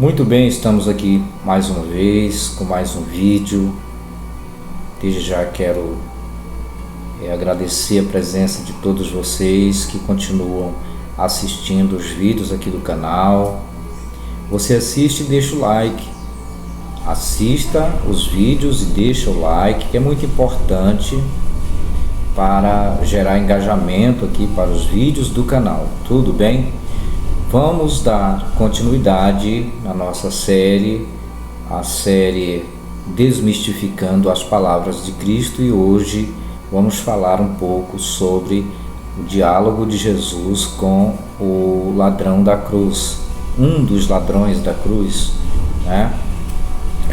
Muito bem, estamos aqui mais uma vez com mais um vídeo. Desde já quero agradecer a presença de todos vocês que continuam assistindo os vídeos aqui do canal. Você assiste e deixa o like. Assista os vídeos e deixa o like, que é muito importante para gerar engajamento aqui para os vídeos do canal. Tudo bem? Vamos dar continuidade na nossa série, a série Desmistificando as Palavras de Cristo, e hoje vamos falar um pouco sobre o diálogo de Jesus com o ladrão da cruz, um dos ladrões da cruz, né?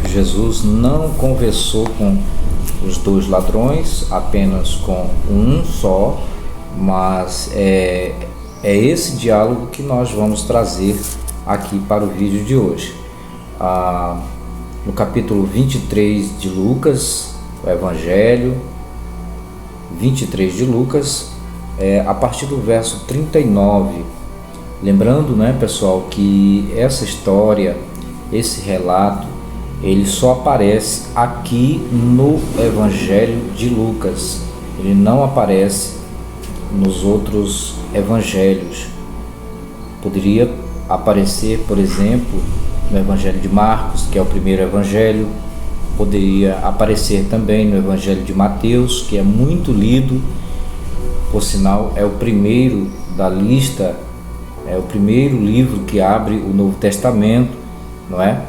Jesus não conversou com os dois ladrões, apenas com um só, mas é esse diálogo que nós vamos trazer aqui para o vídeo de hoje. No capítulo 23 de Lucas, o Evangelho 23 de Lucas, a partir do verso 39. Lembrando, né, pessoal, que essa história, esse relato, ele só aparece aqui no Evangelho de Lucas. Ele não aparece nos outros evangelhos. Poderia aparecer, por exemplo, no Evangelho de Marcos, que é o primeiro evangelho. Poderia aparecer também no Evangelho de Mateus, que é muito lido, por sinal é o primeiro da lista, é o primeiro livro que abre o Novo Testamento, não é?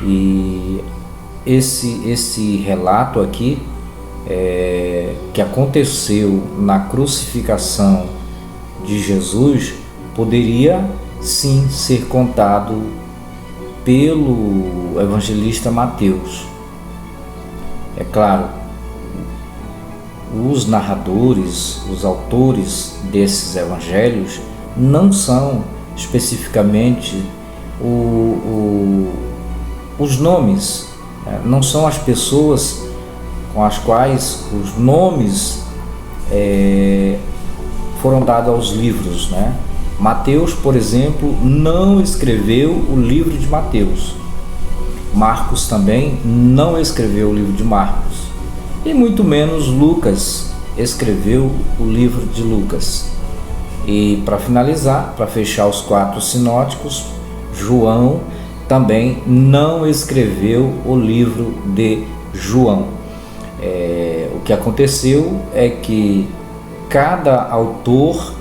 E esse relato aqui que aconteceu na crucificação de Jesus poderia sim ser contado pelo evangelista Mateus. É claro, os narradores, os autores desses evangelhos não são especificamente os nomes, né? Não são as pessoas com as quais os nomes foram dados aos livros, né? Mateus, por exemplo, não escreveu o livro de Mateus. Marcos também não escreveu o livro de Marcos. E muito menos Lucas escreveu o livro de Lucas. E para finalizar, para fechar os 4 sinóticos, João também não escreveu o livro de João. O que aconteceu é que cada autor,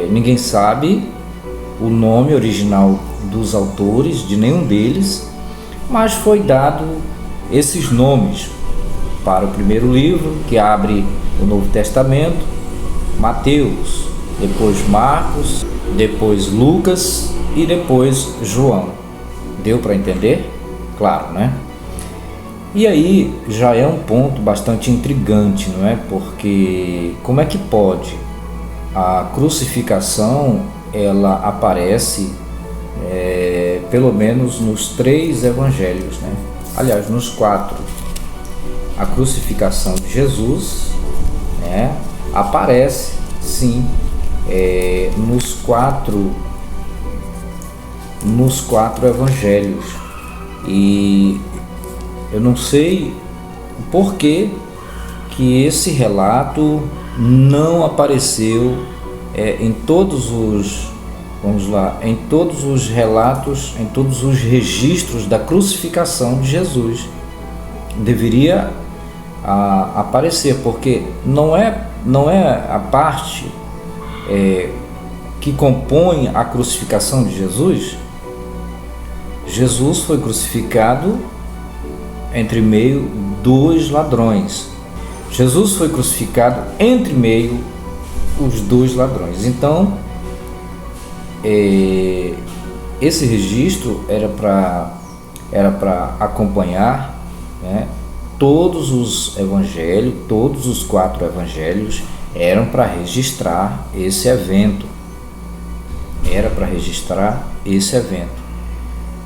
ninguém sabe o nome original dos autores, de nenhum deles, mas foi dado esses nomes para o primeiro livro, que abre o Novo Testamento: Mateus, depois Marcos, depois Lucas e depois João. Deu para entender? Claro, né? E aí já é um ponto bastante intrigante, não é? Porque como é que pode a crucificação, ela aparece pelo menos nos 3 evangelhos, né? Aliás, nos 4. A crucificação de Jesus, né, aparece sim nos 4 evangelhos. E eu não sei por que esse relato não apareceu em todos os, em todos os relatos, em todos os registros da crucificação de Jesus. Deveria aparecer, porque não é a parte que compõe a crucificação de Jesus. Jesus foi crucificado entre meio dos ladrões. Jesus foi crucificado entre meio os 2 ladrões. Então, esse registro era para acompanhar, né, todos os evangelhos, todos os 4 evangelhos eram para registrar esse evento.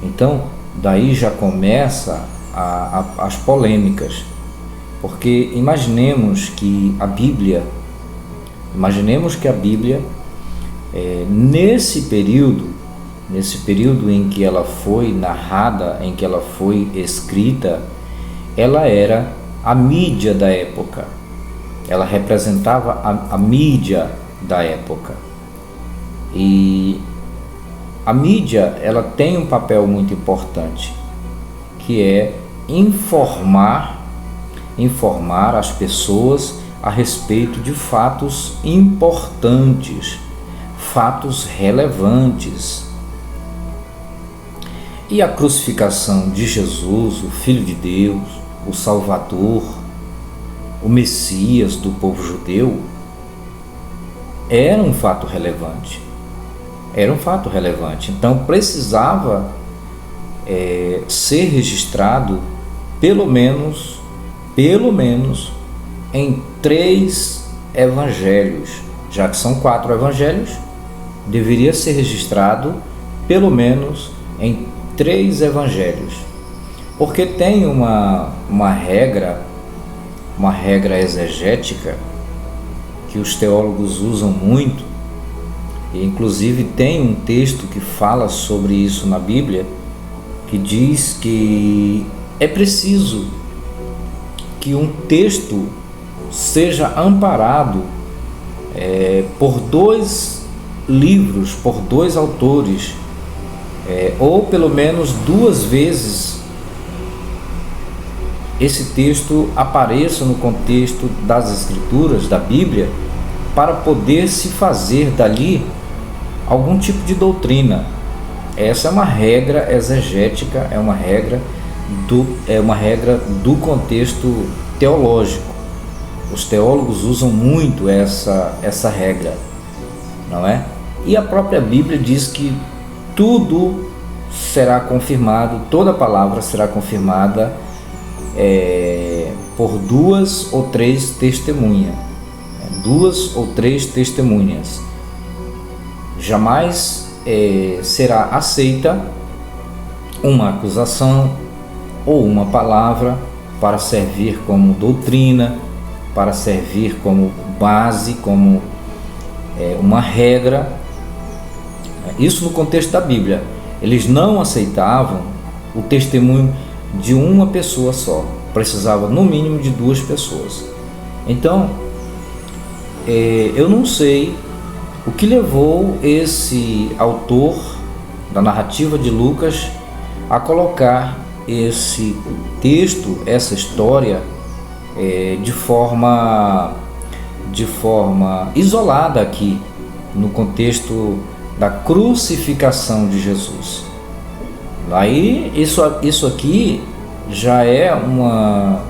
Então, daí já começa as polêmicas, porque imaginemos que a Bíblia, nesse período nesse período em que ela foi narrada, em que ela foi escrita, ela era a mídia da época. Ela representava a mídia da época. E a mídia, ela tem um papel muito importante, que é informar as pessoas a respeito de fatos importantes, fatos relevantes. E a crucificação de Jesus, o Filho de Deus, o Salvador, o Messias do povo judeu, era um fato relevante. Era um fato relevante. Então precisava ser registrado pelo menos em 3 evangelhos. Já que são 4 evangelhos, deveria ser registrado pelo menos em 3 evangelhos. Porque tem uma regra exegética que os teólogos usam muito, e inclusive tem um texto que fala sobre isso na Bíblia, que diz que é preciso que um texto seja amparado por 2 livros, por 2 autores, ou pelo menos 2 vezes esse texto apareça no contexto das Escrituras, da Bíblia, para poder se fazer dali algum tipo de doutrina. Essa é uma regra exegética, é uma regra do contexto teológico. Os teólogos usam muito essa regra, não é? E a própria Bíblia diz que tudo será confirmado, toda palavra será confirmada por 2 ou 3 testemunhas. 2 ou 3 testemunhas. Jamais será aceita uma acusação ou uma palavra para servir como doutrina, para servir como base, como uma regra. Isso no contexto da Bíblia. Eles não aceitavam o testemunho de uma pessoa só. Precisava no mínimo de 2 pessoas. Então, eu não sei o que levou esse autor da narrativa de Lucas a colocar esse texto, essa história, de forma isolada aqui, no contexto da crucificação de Jesus. Aí isso aqui já é uma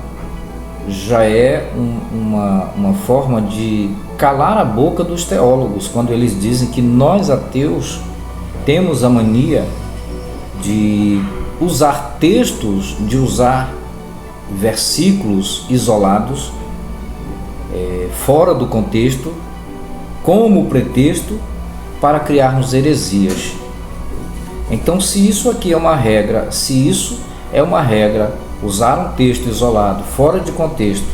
forma de calar a boca dos teólogos, quando eles dizem que nós ateus temos a mania de usar textos, de usar versículos isolados, fora do contexto, como pretexto para criarmos heresias. Então, se isso aqui é uma regra, usar um texto isolado, fora de contexto,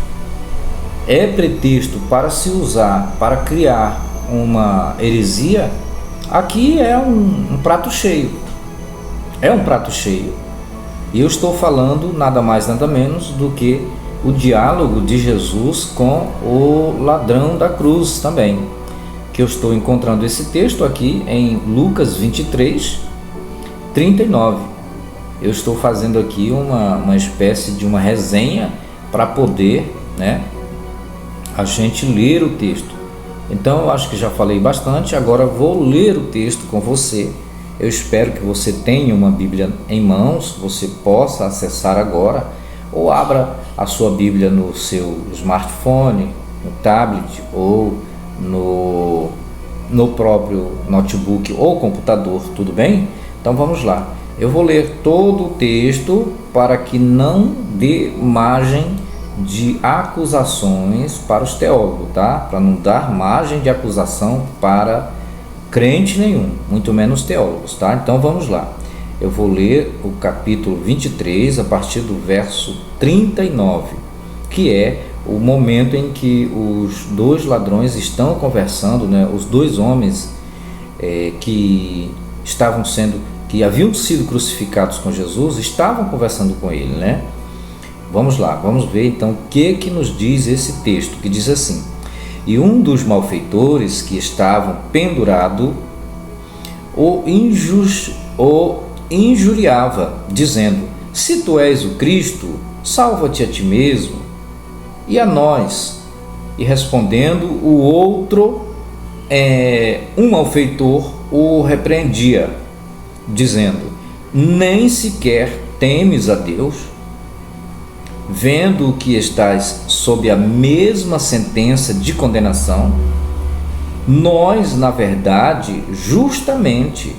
é pretexto para se usar, para criar uma heresia, aqui é um prato cheio. É um prato cheio. E eu estou falando nada mais, nada menos do que o diálogo de Jesus com o ladrão da cruz também. Que eu estou encontrando esse texto aqui em Lucas 23, 39. Eu estou fazendo aqui uma espécie de uma resenha para poder, a gente ler o texto. Então eu acho que já falei bastante, agora vou ler o texto com você. Eu espero que você tenha uma Bíblia em mãos, você possa acessar agora, ou abra a sua Bíblia no seu smartphone, no tablet ou no próprio notebook ou computador, tudo bem? Então vamos lá. Eu vou ler todo o texto para que não dê margem de acusações para os teólogos, tá? Para não dar margem de acusação para crente nenhum, muito menos teólogos, tá? Então vamos lá. Eu vou ler o capítulo 23 a partir do verso 39, que é o momento em que os 2 ladrões estão conversando, os 2 homens que que haviam sido crucificados com Jesus, estavam conversando com ele, né? Vamos lá, vamos ver então o que nos diz esse texto, que diz assim: e um dos malfeitores que estavam pendurado o injuriava, dizendo: se tu és o Cristo, salva-te a ti mesmo e a nós. E respondendo, o outro, um malfeitor, o repreendia, dizendo: nem sequer temes a Deus, vendo que estás sob a mesma sentença de condenação? Nós, na verdade, justamente,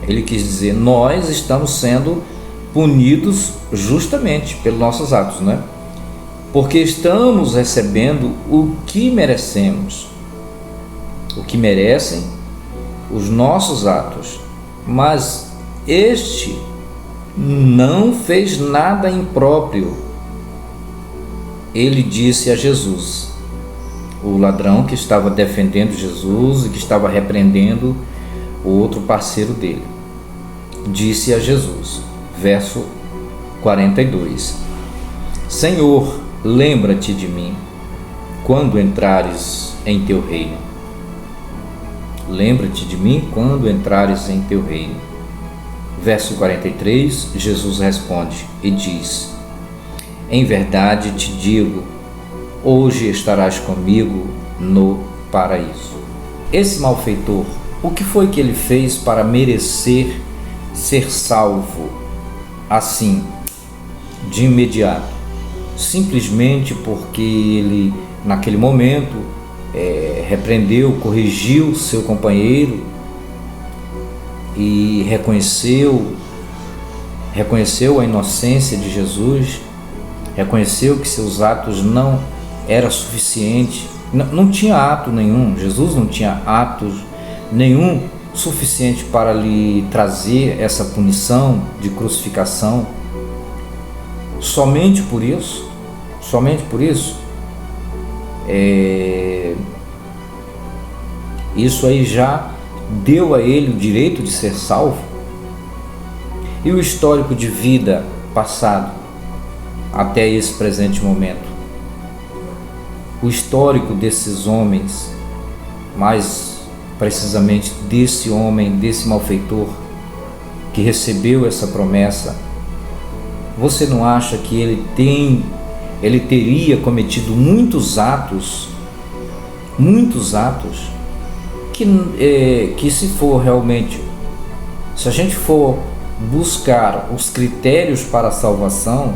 ele quis dizer, nós estamos sendo punidos justamente pelos nossos atos, né? Porque estamos recebendo o que merecemos, o que merecem os nossos atos, mas este não fez nada impróprio. Ele disse a Jesus, o ladrão que estava defendendo Jesus e que estava repreendendo o outro parceiro dele, disse a Jesus, verso 42, Senhor, lembra-te de mim quando entrares em teu reino. Lembra-te de mim quando entrares em teu reino. Verso 43, Jesus responde e diz: em verdade te digo, hoje estarás comigo no paraíso. Esse malfeitor, o que foi que ele fez para merecer ser salvo assim, de imediato? Simplesmente porque ele, naquele momento, repreendeu, corrigiu seu companheiro e reconheceu a inocência de Jesus, reconheceu que seus atos não eram suficientes, não tinha ato nenhum, Jesus não tinha atos nenhum suficiente para lhe trazer essa punição de crucificação. Somente por isso, isso aí já deu a ele o direito de ser salvo. E o histórico de vida passado até esse presente momento, o histórico desses homens, mais precisamente desse homem, desse malfeitor que recebeu essa promessa, você não acha que ele teria cometido muitos atos que se for realmente, se a gente for buscar os critérios para a salvação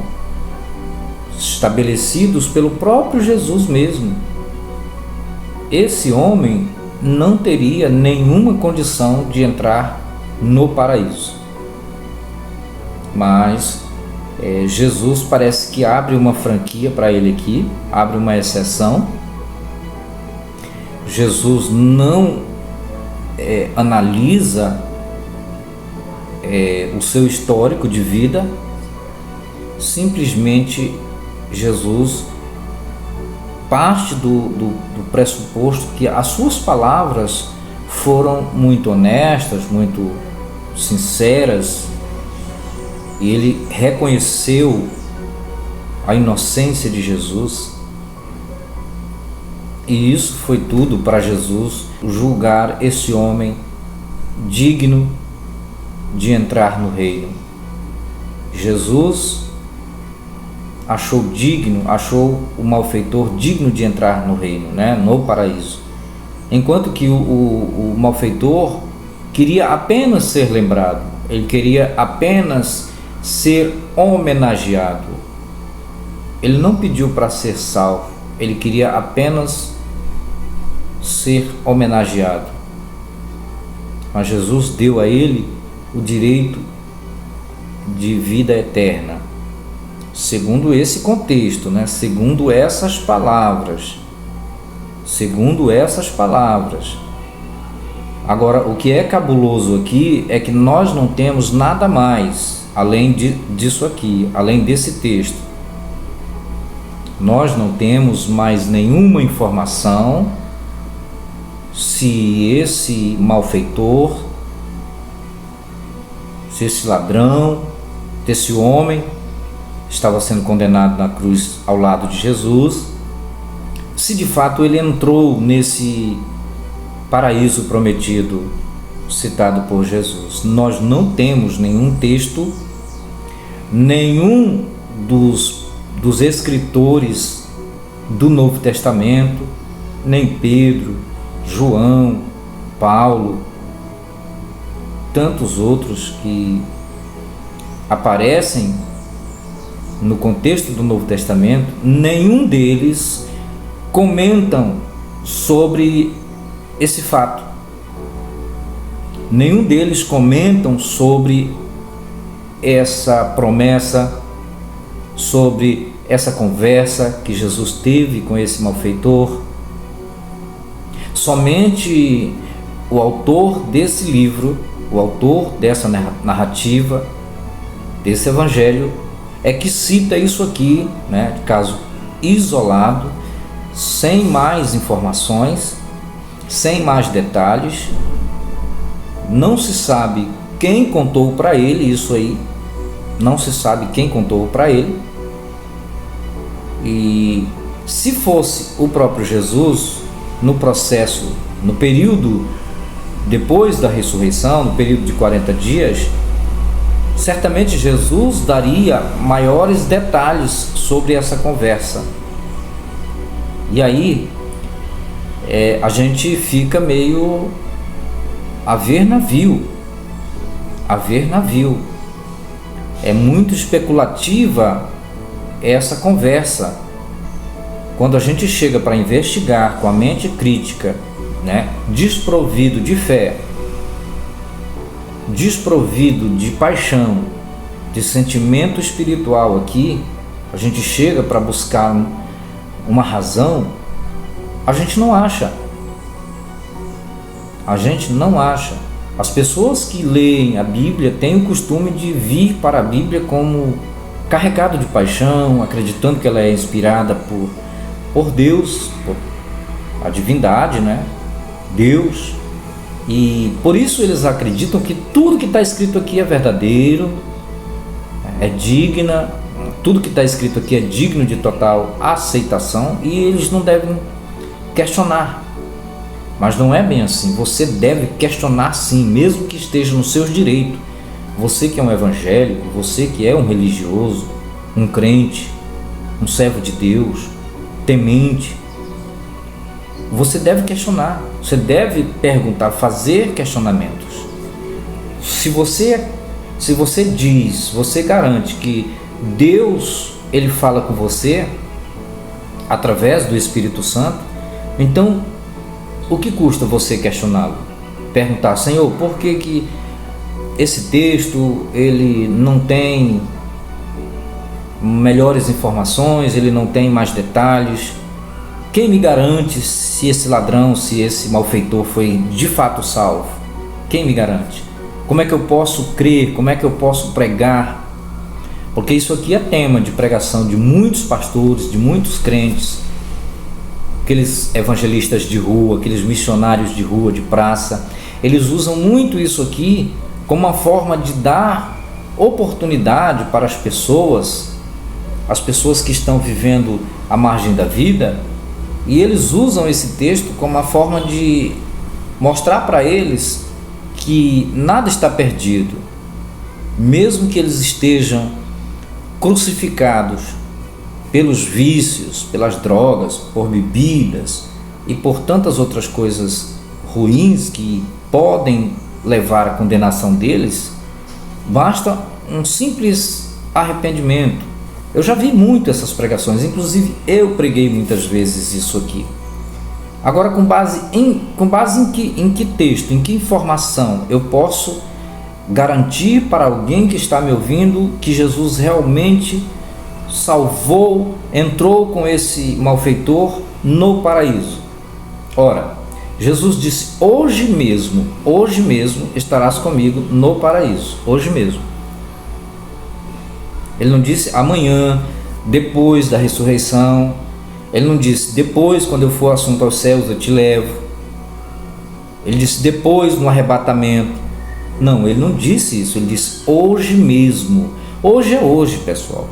estabelecidos pelo próprio Jesus mesmo, esse homem não teria nenhuma condição de entrar no paraíso. Mas Jesus parece que abre uma franquia para ele aqui, abre uma exceção. Jesus não analisa o seu histórico de vida, simplesmente Jesus parte do pressuposto que as suas palavras foram muito honestas, muito sinceras, e ele reconheceu a inocência de Jesus, e isso foi tudo para Jesus julgar esse homem digno de entrar no reino. Jesus achou o malfeitor digno de entrar no reino, né? No paraíso, enquanto que o malfeitor queria apenas ser lembrado, ele queria apenas ser homenageado. Ele não pediu para ser salvo, ele queria apenas ser homenageado. Mas Jesus deu a ele o direito de vida eterna, segundo esse contexto, né? Segundo essas palavras. Agora, o que é cabuloso aqui é que nós não temos nada mais além disso aqui, além desse texto. Nós não temos mais nenhuma informação se esse malfeitor se esse ladrão, desse homem, estava sendo condenado na cruz ao lado de Jesus, se de fato ele entrou nesse paraíso prometido citado por Jesus. Nós não temos nenhum texto, nenhum dos escritores do Novo Testamento, nem Pedro, João, Paulo, tantos outros que aparecem no contexto do Novo Testamento, nenhum deles comentam sobre esse fato. Nenhum deles comentam sobre essa promessa, sobre essa conversa que Jesus teve com esse malfeitor. Somente o autor desse livro, o autor dessa narrativa, desse evangelho, é que cita isso aqui, né, caso isolado, sem mais informações, sem mais detalhes. Não se sabe quem contou para ele isso aí, não se sabe quem contou para ele. E se fosse o próprio Jesus, no processo, no período depois da ressurreição, no período de 40 dias, certamente Jesus daria maiores detalhes sobre essa conversa. E aí a gente fica meio a ver navio. É muito especulativa essa conversa. Quando a gente chega para investigar com a mente crítica, né, desprovido de fé, desprovido de paixão, de sentimento espiritual aqui, a gente chega para buscar uma razão, a gente não acha. As pessoas que leem a Bíblia têm o costume de vir para a Bíblia como carregado de paixão, acreditando que ela é inspirada por Deus, por a divindade, né? Deus. E por isso eles acreditam que tudo que está escrito aqui é verdadeiro, é digna, tudo que está escrito aqui é digno de total aceitação e eles não devem questionar. Mas não é bem assim. Você deve questionar sim, mesmo que esteja nos seus direitos. Você que é um evangélico, você que é um religioso, um crente, um servo de Deus, temente, você deve questionar, você deve perguntar, fazer questionamentos. Se você diz, você garante que Deus ele fala com você através do Espírito Santo, então o que custa você questioná-lo? Perguntar, Senhor, por que esse texto ele não tem melhores informações, ele não tem mais detalhes? Quem me garante se esse ladrão, se esse malfeitor foi de fato salvo? Quem me garante? Como é que eu posso crer? Como é que eu posso pregar? Porque isso aqui é tema de pregação de muitos pastores, de muitos crentes, aqueles evangelistas de rua, aqueles missionários de rua, de praça. Eles usam muito isso aqui como uma forma de dar oportunidade para as pessoas que estão vivendo à margem da vida, e eles usam esse texto como uma forma de mostrar para eles que nada está perdido, mesmo que eles estejam crucificados pelos vícios, pelas drogas, por bebidas e por tantas outras coisas ruins que podem levar à condenação deles. Basta um simples arrependimento. Eu já vi muito essas pregações, inclusive eu preguei muitas vezes isso aqui. Agora, com base em que texto, em que informação eu posso garantir para alguém que está me ouvindo que Jesus realmente salvou, entrou com esse malfeitor no paraíso? Ora, Jesus disse, hoje mesmo estarás comigo no paraíso, hoje mesmo. Ele não disse amanhã, depois da ressurreição. Ele não disse depois, quando eu for assunto aos céus, eu te levo. Ele disse depois, no arrebatamento. Não, ele não disse isso, ele disse hoje mesmo. Hoje é hoje, pessoal.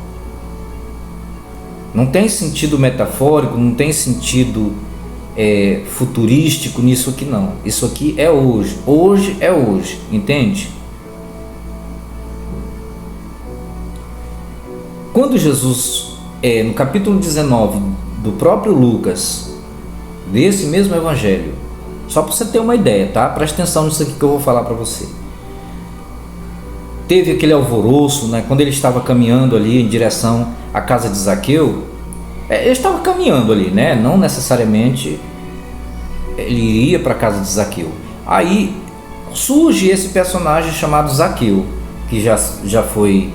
Não tem sentido metafórico, não tem sentido futurístico nisso aqui não. Isso aqui é hoje. Hoje é hoje, entende? Quando Jesus, no capítulo 19 do próprio Lucas, desse mesmo evangelho, só para você ter uma ideia, tá? Presta atenção nisso aqui que eu vou falar para você. Teve aquele alvoroço, né? Quando ele estava caminhando ali em direção à casa de Zaqueu, ele estava caminhando ali, né? Não necessariamente ele iria para a casa de Zaqueu. Aí surge esse personagem chamado Zaqueu, que já foi,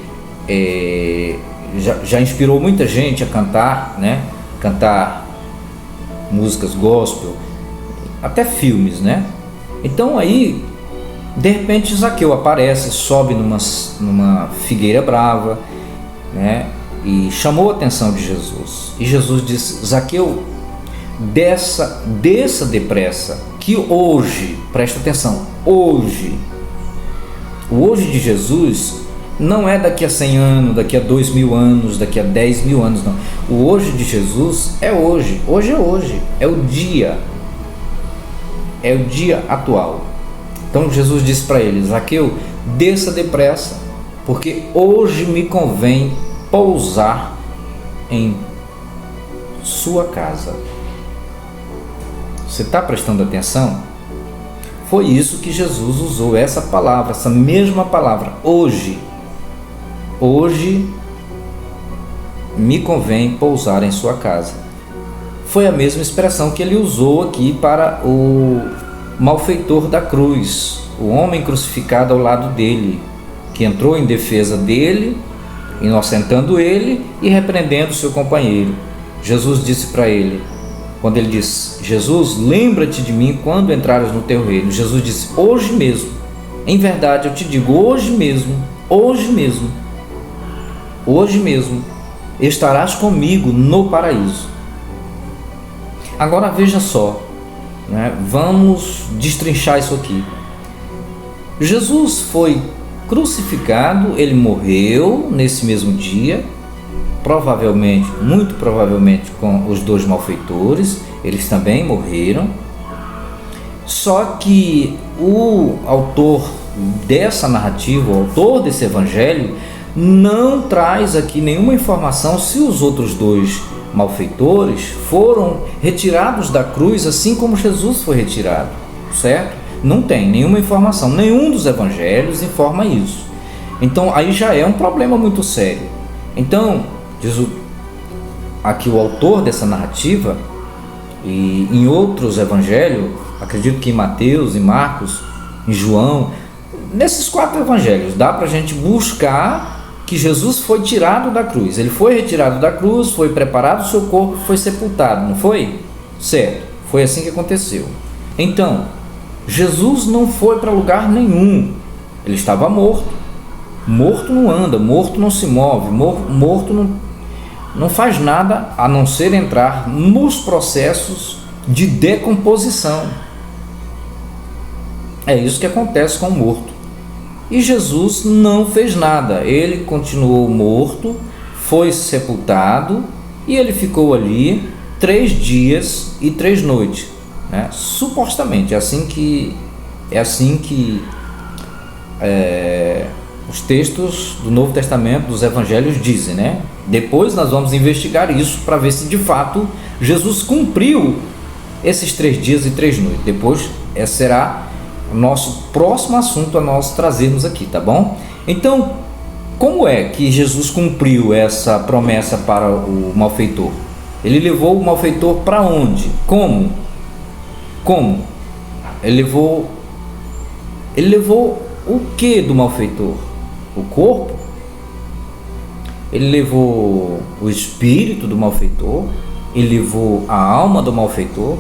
já inspirou muita gente a cantar, né? Cantar músicas gospel, até filmes, né? Então aí, de repente, Zaqueu aparece, sobe numa figueira brava, né? E chamou a atenção de Jesus. E Jesus disse: Zaqueu, desça depressa, que hoje, presta atenção, hoje, o hoje de Jesus não é daqui a 100 anos, daqui a 2000 anos, daqui a 10 mil anos, não. O hoje de Jesus é hoje, hoje é hoje, é o dia atual. Então Jesus disse para ele: Zaqueu, desça depressa, porque hoje me convém pousar em sua casa. Você está prestando atenção? Foi isso que Jesus usou, essa palavra, essa mesma palavra, hoje. Hoje me convém pousar em sua casa. Foi a mesma expressão que ele usou aqui para o malfeitor da cruz, o homem crucificado ao lado dele, que entrou em defesa dele, inocentando ele e repreendendo seu companheiro. Jesus disse para ele, quando ele disse: Jesus, lembra-te de mim quando entrares no teu reino. Jesus disse: hoje mesmo, em verdade eu te digo, hoje mesmo, estarás comigo no paraíso. Agora veja só, né? Vamos destrinchar isso aqui. Jesus foi crucificado, ele morreu nesse mesmo dia, provavelmente, muito provavelmente com os dois malfeitores, eles também morreram. Só que o autor dessa narrativa, o autor desse evangelho, não traz aqui nenhuma informação se os outros dois malfeitores foram retirados da cruz assim como Jesus foi retirado, certo? Não tem nenhuma informação, nenhum dos evangelhos informa isso. Então aí já é um problema muito sério. Então, diz aqui o autor dessa narrativa, e em outros evangelhos, acredito que em Mateus, em Marcos, em João, nesses 4 evangelhos dá para a gente buscar que Jesus foi tirado da cruz. Ele foi retirado da cruz, foi preparado o seu corpo, foi sepultado, não foi? Certo, foi assim que aconteceu. Então, Jesus não foi para lugar nenhum, ele estava morto. Morto não anda, morto não se move, morto não faz nada a não ser entrar nos processos de decomposição. É isso que acontece com o morto. E Jesus não fez nada, ele continuou morto, foi sepultado e ele ficou ali 3 dias e 3 noites, né? Supostamente, é assim que os textos do Novo Testamento, dos Evangelhos dizem, né? Depois nós vamos investigar isso para ver se de fato Jesus cumpriu esses 3 dias e 3 noites. Depois será o nosso próximo assunto a nós trazermos aqui, tá bom? Então, como é que Jesus cumpriu essa promessa para o malfeitor? Ele levou o malfeitor para onde? Como? Ele levou o que do malfeitor? O corpo? Ele levou o espírito do malfeitor? Ele levou a alma do malfeitor,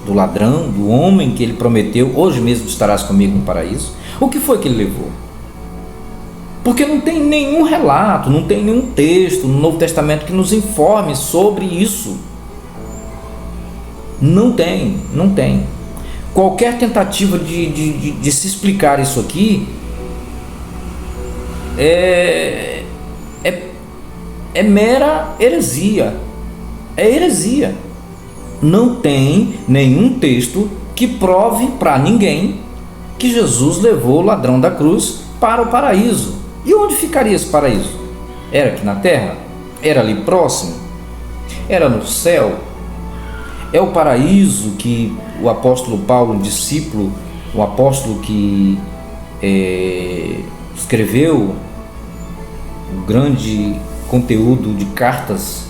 do ladrão, do homem que ele prometeu: hoje mesmo estarás comigo no paraíso? O que foi que ele levou? Porque não tem nenhum relato, não tem nenhum texto no Novo Testamento que nos informe sobre isso. Não tem. Qualquer tentativa de se explicar isso aqui é mera heresia. É heresia. Não tem nenhum texto que prove para ninguém que Jesus levou o ladrão da cruz para o paraíso. E onde ficaria esse paraíso? Era aqui na terra? Era ali próximo? Era no céu? É o paraíso que o apóstolo Paulo, discípulo, o apóstolo que escreveu o grande conteúdo de cartas,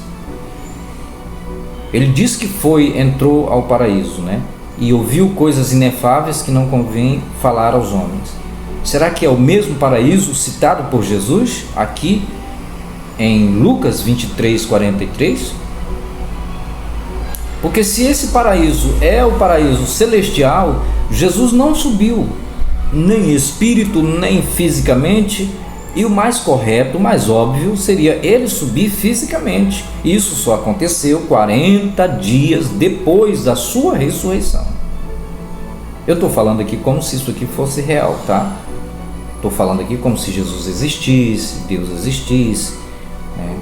ele diz que entrou ao paraíso, né? E ouviu coisas inefáveis que não convém falar aos homens. Será que é o mesmo paraíso citado por Jesus aqui em Lucas 23:43? Porque se esse paraíso é o paraíso celestial, Jesus não subiu, nem espírito, nem fisicamente. E o mais correto, o mais óbvio, seria ele subir fisicamente. Isso só aconteceu 40 dias depois da sua ressurreição. Eu estou falando aqui como se isso aqui fosse real, tá? Estou falando aqui como se Jesus existisse, Deus existisse, né?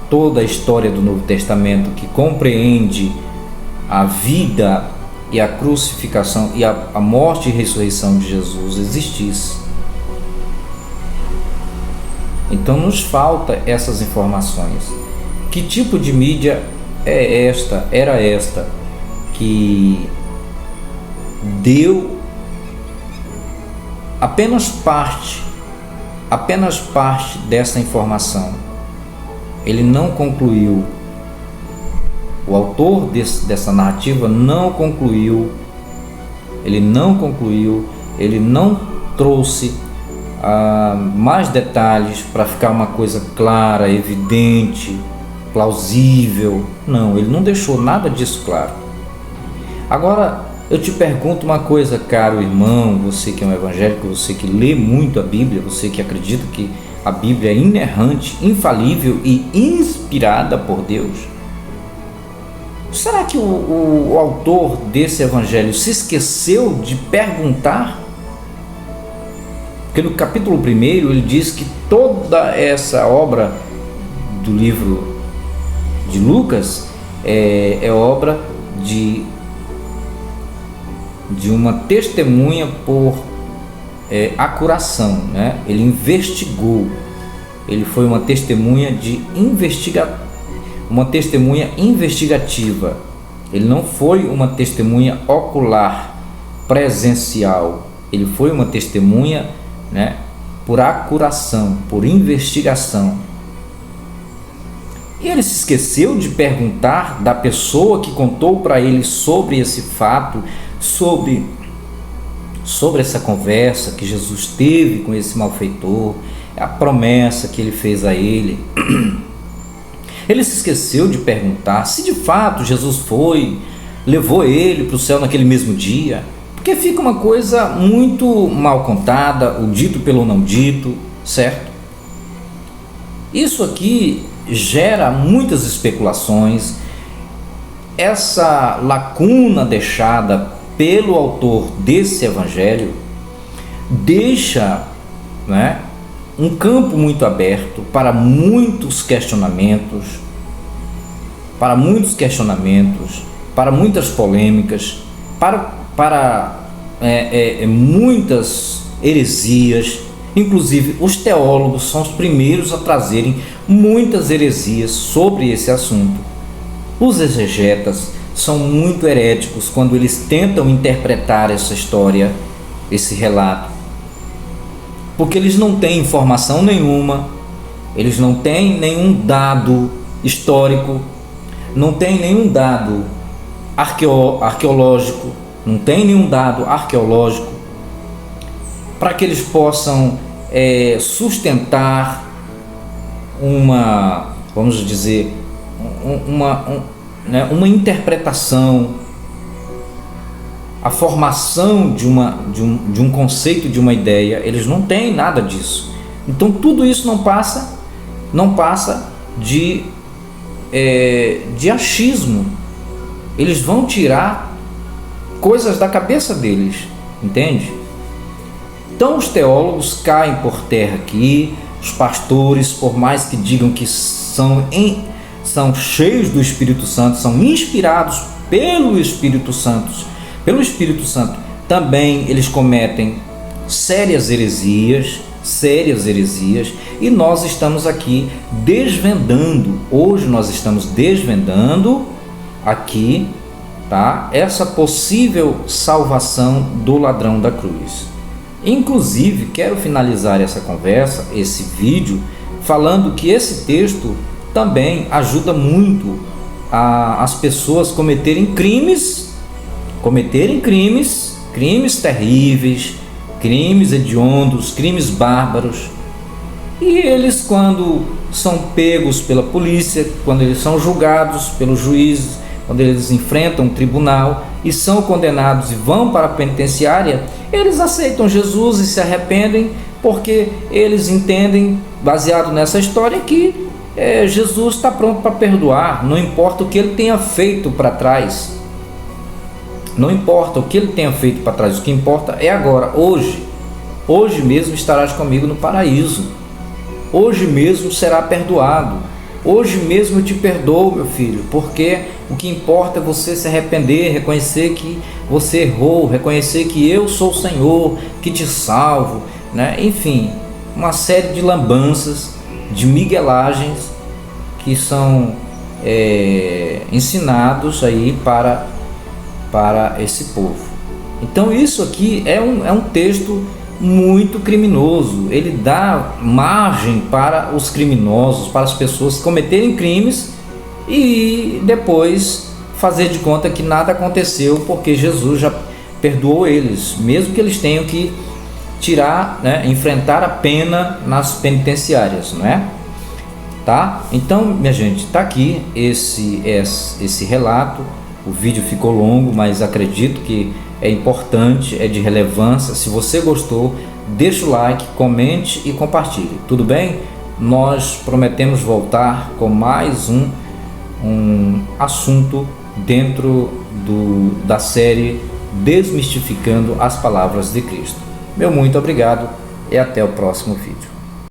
Toda a história do Novo Testamento que compreende a vida e a crucificação e a morte e ressurreição de Jesus existisse. Então nos falta essas informações. Que tipo de mídia era esta que deu apenas parte dessa informação? Ele não concluiu. O autor dessa narrativa não concluiu. Ele não trouxe mais detalhes para ficar uma coisa clara, evidente, plausível. Não, ele não deixou nada disso claro. Agora eu te pergunto uma coisa, caro irmão, você que é um evangélico, você que lê muito a Bíblia, você que acredita que a Bíblia é inerrante, infalível e inspirada por Deus. Será que o autor desse evangelho se esqueceu de perguntar? Porque no capítulo 1 ele diz que toda essa obra do livro de Lucas é obra de uma testemunha por acuração, né? Ele investigou, ele foi uma testemunha investigativa. Ele não foi uma testemunha ocular, presencial. Ele foi uma testemunha, né, por acuração, por investigação. E ele se esqueceu de perguntar da pessoa que contou para ele sobre esse fato, sobre essa conversa que Jesus teve com esse malfeitor, a promessa que ele fez a ele. Ele se esqueceu de perguntar se de fato Jesus levou ele para o céu naquele mesmo dia. Porque fica uma coisa muito mal contada, o dito pelo não dito, certo? Isso aqui gera muitas especulações. Essa lacuna deixada pelo autor desse evangelho deixa, né, um campo muito aberto para muitos questionamentos, para muitas polêmicas, para muitas heresias. Inclusive os teólogos são os primeiros a trazerem muitas heresias sobre esse assunto. Os exegetas são muito heréticos quando eles tentam interpretar essa história, esse relato, porque eles não têm informação nenhuma, eles não têm nenhum dado histórico, não têm nenhum dado arqueológico, para que eles possam sustentar uma, vamos dizer, uma interpretação, a formação de um conceito, de uma ideia. Eles não têm nada disso. Então tudo isso não passa de achismo. Eles vão tirar coisas da cabeça deles, entende? Então os teólogos caem por terra aqui, os pastores, por mais que digam que são cheios do Espírito Santo, são inspirados pelo Espírito Santo, também eles cometem sérias heresias, e nós estamos aqui desvendando, hoje nós estamos desvendando aqui, tá, essa possível salvação do ladrão da cruz. Inclusive, quero finalizar essa conversa, esse vídeo, falando que esse texto também ajuda muito as pessoas cometerem crimes terríveis, crimes hediondos, crimes bárbaros. E eles, quando são pegos pela polícia, quando eles são julgados pelos juízes, quando eles enfrentam um tribunal e são condenados e vão para a penitenciária, eles aceitam Jesus e se arrependem, porque eles entendem, baseado nessa história, que Jesus está pronto para perdoar, não importa o que ele tenha feito para trás. Não importa o que ele tenha feito para trás, o que importa é agora, hoje. Hoje mesmo estarás comigo no paraíso. Hoje mesmo será perdoado. Hoje mesmo eu te perdoo, meu filho, porque o que importa é você se arrepender, reconhecer que você errou, reconhecer que eu sou o Senhor, que te salvo, né? Enfim, uma série de lambanças, de miguelagens que são ensinados aí para esse povo. Então isso aqui é um texto muito criminoso. Ele dá margem para os criminosos, para as pessoas cometerem crimes e depois fazer de conta que nada aconteceu, porque Jesus já perdoou eles, mesmo que eles tenham que tirar, né, enfrentar a pena nas penitenciárias, não é? Tá? Então, minha gente, tá aqui esse relato. O vídeo ficou longo, mas acredito que é importante, é de relevância. Se você gostou, deixa o like, comente e compartilhe. Tudo bem? Nós prometemos voltar com mais um assunto dentro da série Desmistificando as Palavras de Cristo. Meu muito obrigado e até o próximo vídeo.